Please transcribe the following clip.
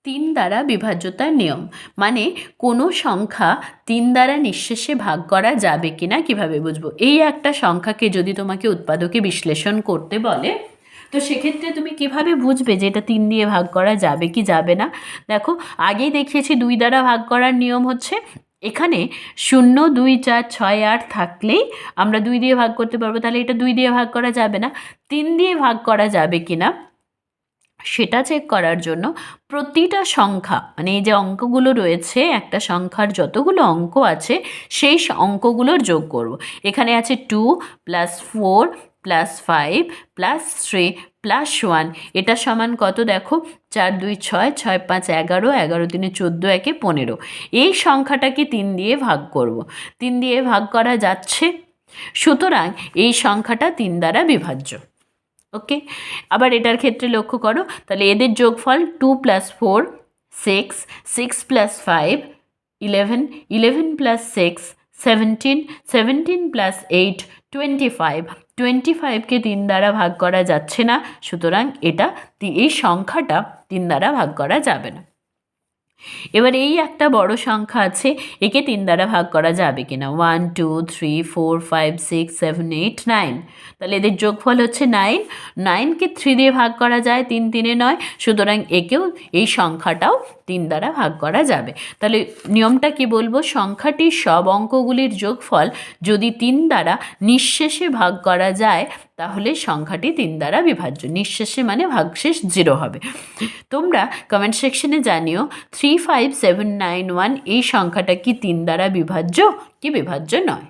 তিন দ্বারা বিভাজ্যতার নিয়ম মানে কোনো সংখ্যা তিন দ্বারা নিঃশেষে ভাগ করা যাবে কি না কীভাবে বুঝবো। এই একটা সংখ্যাকে যদি তোমাকে উৎপাদকে বিশ্লেষণ করতে বলে তো সেক্ষেত্রে তুমি কিভাবে বুঝবে যে এটা তিন দিয়ে ভাগ করা যাবে কি যাবে না। দেখো, আগেই দেখিয়েছি দুই দ্বারা ভাগ করার নিয়ম হচ্ছে এখানে 0, 2, 4, 6, 8 থাকলেই আমরা দুই দিয়ে ভাগ করতে পারবো, তাহলে এটা দুই দিয়ে ভাগ করা যাবে না। তিন দিয়ে ভাগ করা যাবে কি না সেটা চেক করার জন্য প্রতিটা সংখ্যা মানে এই যে অঙ্কগুলো রয়েছে একটা সংখ্যার যতগুলো অঙ্ক আছে সেই অঙ্কগুলোর যোগ করব। এখানে আছে 2 + 4 + 5 + 3 + 1, এটা সমান কত দেখো 4 2 6, 6 5 11, 11 3 14, 1 15। এই সংখ্যাটাকে 3 দিয়ে ভাগ করব। 3 দিয়ে ভাগ করা যাচ্ছে, সুতরাং এই সংখ্যাটা 3 দ্বারা বিভাজ্য। ওকে, আবার এটার ক্ষেত্রে লক্ষ্য করো, তাহলে এদের যোগফল 2 + 4 6, 6 + 5 11, 11 + 6 17, 17 + 8 25, 25কে 3 দ্বারা ভাগ করা যাচ্ছে না, সুতরাং এই সংখ্যাটা 3 দ্বারা ভাগ করা যাবে না। এবার এই একটা বড় সংখ্যা আছে, একে 3 দ্বারা ভাগ করা যাবে কিনা 1 2 3 4 5 6 7 8 9, তাহলে এদের যোগফল হচ্ছে 9, 9কে 3 দিয়ে ভাগ করা যায়, 3 3 9, সুতরাং একেও এই সংখ্যাটাও 3 দ্বারা ভাগ করা যাবে। তাহলে নিয়মটা কি বলবো, সংখ্যাটির সব অঙ্কগুলির যোগফল যদি 3 দ্বারা নিঃশেষে ভাগ করা যায় তাহলে সংখ্যাটি 3 দ্বারা বিভাজ্য। নিঃশেষে মানে ভাগশেষ 0 হবে। তোমরা কমেন্ট সেকশনে জানিও 35791 এই সংখ্যাটা কি 3 দ্বারা বিভাজ্য কি বিভাজ্য নয়।